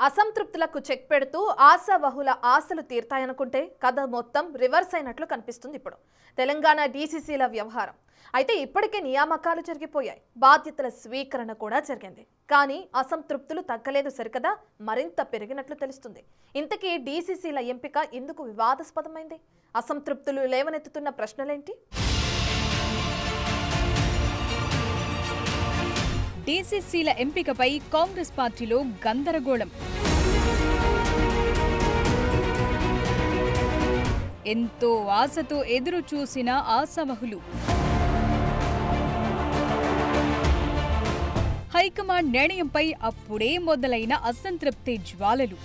అసంతృప్తులకు check పెడుతూ ఆశావహుల ఆశలు తీర్తాయనుకుంటే కథ మొత్తం రివర్స్ అయినట్లు కనిపిస్తుంది. ఇప్పుడు తెలంగాణ డీసీసీల వ్యవహారం అయితే ఇప్పటికే నియామకాలు జరిగిపోయాయి, బాధ్యతల స్వీకరణ కూడా జరిగింది. కానీ అసంతృప్తులు తగ్గలేదు సరికదా, మరింత పెరిగినట్లు తెలుస్తుంది. ఇంతకీ డీసీసీల ఎంపిక ఎందుకు వివాదాస్పదమైంది? అసంతృప్తులు లేవనెత్తుతున్న ప్రశ్నలేంటి? డీసీసీల ఎంపికపై కాంగ్రెస్ పార్టీలో గందరగోళం. ఎంతో ఆశతో ఎదురు చూసిన ఆశావహులు హైకమాండ్ నిర్ణయంపై అప్పుడే మొదలైన అసంతృప్తి జ్వాలలు.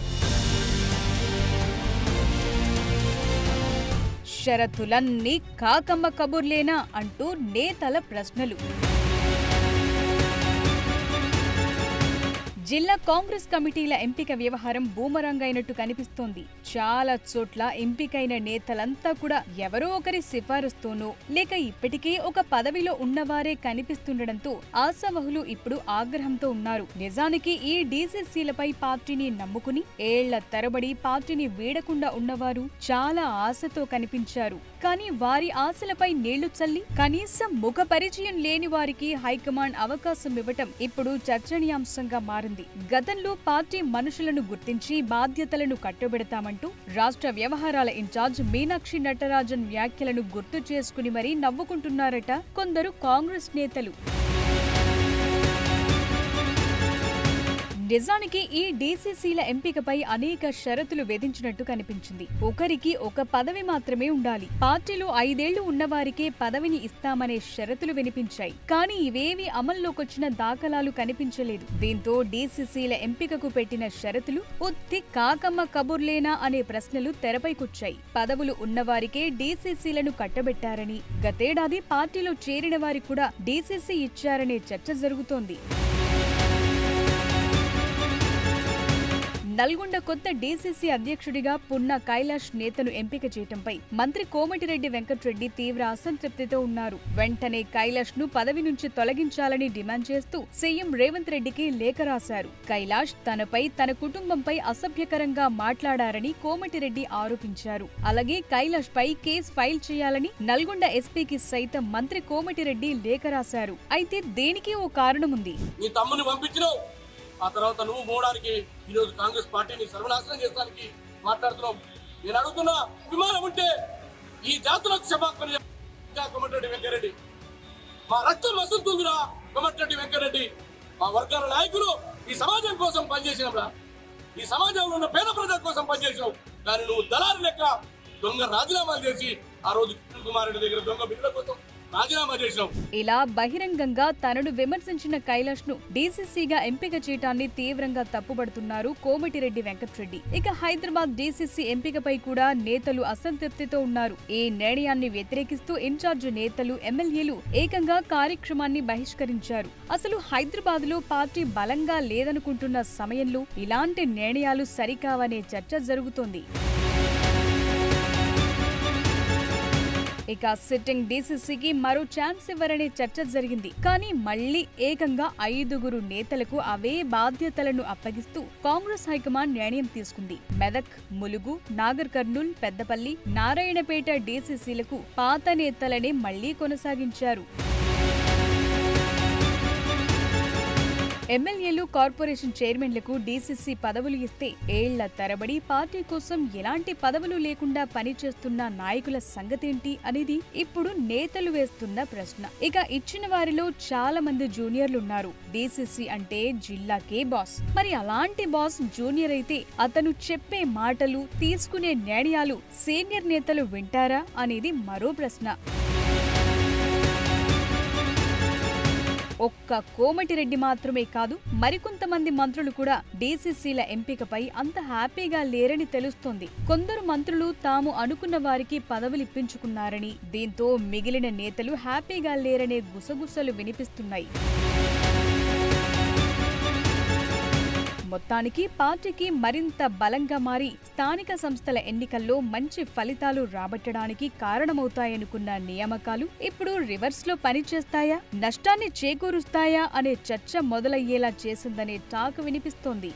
షరతులన్నీ కాకమ్మ కబుర్లేనా అంటూ నేతల ప్రశ్నలు. జిల్లా కాంగ్రెస్ కమిటీల ఎంపిక వ్యవహారం బూమరాంగ్ అయినట్టు కనిపిస్తోంది. చాలా చోట్ల ఎంపికైన నేతలంతా కూడా ఎవరో ఒకరి సిఫారసుతోనో లేక ఇప్పటికే ఒక పదవిలో ఉన్నవారే కనిపిస్తుండటంతో ఆశావహులు ఇప్పుడు ఆగ్రహంతో ఉన్నారు. నిజానికి ఈ డీసీసీలపై పార్టీని నమ్ముకుని ఏళ్ల తరబడి పార్టీని వీడకుండా ఉన్నవారు చాలా ఆశతో కనిపించారు. కానీ వారి ఆశలపై నీళ్లు చల్లి కనీసం ముఖ పరిచయం లేని వారికి హైకమాండ్ అవకాశం ఇవ్వటం ఇప్పుడు చర్చనీయాంశంగా మారింది. గతంలో పార్టీ మనుషులను గుర్తించి బాధ్యతలను కట్టుబెడతామంటూ రాష్ట్ర వ్యవహారాల ఇన్ఛార్జ్ మీనాక్షి నటరాజన్ వ్యాఖ్యలను గుర్తు చేసుకుని మరీ నవ్వుకుంటున్నారట కొందరు కాంగ్రెస్ నేతలు. నిజానికి ఈ డీసీసీల ఎంపికపై అనేక షరతులు విధించినట్టు కనిపించింది. ఒకరికి ఒక పదవి మాత్రమే ఉండాలి, పార్టీలో 5 ఏళ్లు ఉన్నవారికే పదవిని ఇస్తామనే షరతులు వినిపించాయి. కానీ ఇవేవి అమల్లోకొచ్చిన దాఖలాలు కనిపించలేదు. దీంతో డీసీసీల ఎంపికకు పెట్టిన షరతులు ఉత్తి కాకమ్మ కబుర్లేనా అనే ప్రశ్నలు తెరపైకొచ్చాయి. పదవులు ఉన్నవారికే డీసీసీలను కట్టబెట్టారని, గతేడాది పార్టీలో చేరిన వారికి కూడా డీసీసీ ఇచ్చారనే చర్చ జరుగుతోంది. నల్గొండ కొత్త డీసీసీ అధ్యక్షుడిగా పున్న కైలాష్ నేతను ఎంపిక చేయటంపై మంత్రి కోమటిరెడ్డి వెంకటరెడ్డి తీవ్ర అసంతృప్తితో ఉన్నారు. వెంటనే కైలాష్ ను పదవి నుంచి తొలగించాలని డిమాండ్ చేస్తూ సీఎం రేవంత్ రెడ్డికి లేఖ రాశారు. కైలాష్ తనపై తన కుటుంబంపై అసభ్యకరంగా మాట్లాడారని కోమటిరెడ్డి ఆరోపించారు. అలాగే కైలాష్ పై కేసు ఫైల్ చేయాలని నల్గొండ ఎస్పీకి సైతం మంత్రి కోమటిరెడ్డి లేఖ రాశారు. అయితే దేనికి ఓ కారణముంది. ఆ తర్వాత నువ్వు పోవడానికి ఈరోజు కాంగ్రెస్ పార్టీని సర్వనాశనం చేస్తానికి మాట్లాడుతున్నావు. నేను అడుగుతున్నా, విమానం ఉంటే ఈ జాతులకు క్షమాపణ కోమటిరెడ్డి వెంకరెడ్డి, మా రక్తం మసులుతుందిరా కోమటిరెడ్డి వెంకరెడ్డి. మా వర్గాల నాయకులు ఈ సమాజం కోసం పనిచేసినప్పుడు, ఈ సమాజంలో ఉన్న పేద ప్రజల కోసం పనిచేసావు. కానీ నువ్వు దళారు లెక్క దొంగ రాజీనామాలు చేసి ఆ రోజు కిరణ్ కుమార్ రెడ్డి దగ్గర దొంగ బిడ్డల కోసం ఇలా బహిరంగంగా తనను విమర్శించిన కైలాష్ ను డీసీసీగా ఎంపిక చేయటాన్ని తీవ్రంగా తప్పుపడుతున్నారు కోమటిరెడ్డి వెంకటరెడ్డి. ఇక హైదరాబాద్ డీసీసీ ఎంపికపై కూడా నేతలు అసంతృప్తితో ఉన్నారు. ఈ నిర్ణయాన్ని వ్యతిరేకిస్తూ ఇన్ఛార్జ్ నేతలు, ఎమ్మెల్యేలు ఏకంగా కార్యక్రమాన్ని బహిష్కరించారు. అసలు హైదరాబాద్ లో పార్టీ బలంగా లేదనుకుంటున్న సమయంలో ఇలాంటి నిర్ణయాలు సరికావనే చర్చ జరుగుతోంది. ఇక సిట్టింగ్ డీసీసీకి మరో ఛాన్స్ ఇవ్వరనే చర్చ జరిగింది. కానీ మళ్లీ ఏకంగా 5గురు నేతలకు అవే బాధ్యతలను అప్పగిస్తూ కాంగ్రెస్ హైకమాండ్ నిర్ణయం తీసుకుంది. మెదక్, ములుగు, నాగర్ కర్నూల్, పెద్దపల్లి, నారాయణపేట డీసీసీలకు పాత నేతలనే మళ్లీ కొనసాగించారు. ఎమ్మెల్యేలు, కార్పొరేషన్ చైర్మన్లకు డీసీసీ పదవులు ఇస్తే ఏళ్ల తరబడి పార్టీ కోసం ఎలాంటి పదవులు లేకుండా పనిచేస్తున్న నాయకుల సంగతేంటి అనేది ఇప్పుడు నేతలు వేస్తున్న ప్రశ్న. ఇక ఇచ్చిన వారిలో చాలా మంది జూనియర్లున్నారు. డీసీసీ అంటే జిల్లాకే బాస్. మరి అలాంటి బాస్ జూనియర్ అయితే అతను చెప్పే మాటలు, తీసుకునే నిర్ణయాలు సీనియర్ నేతలు వింటారా అనేది మరో ప్రశ్న. ఒక్క కోమటిరెడ్డి మాత్రమే కాదు, మరికొంతమంది మంత్రులు కూడా డీసీసీల ఎంపికపై అంత హ్యాపీగా లేరని తెలుస్తోంది. కొందరు మంత్రులు తాము అనుకున్న వారికి పదవులిప్పించుకున్నారని, దీంతో మిగిలిన నేతలు హ్యాపీగా లేరనే గుసగుసలు వినిపిస్తున్నాయి. మొత్తానికి పార్టీకి మరింత బలంగా మారి స్థానిక సంస్థల ఎన్నికల్లో మంచి ఫలితాలు రాబట్టడానికి కారణమవుతాయనుకున్న నియామకాలు ఇప్పుడు రివర్స్ లో పనిచేస్తాయా, నష్టాన్ని చేకూరుస్తాయా అనే చర్చ మొదలయ్యేలా చేసిందనే టాక్ వినిపిస్తోంది.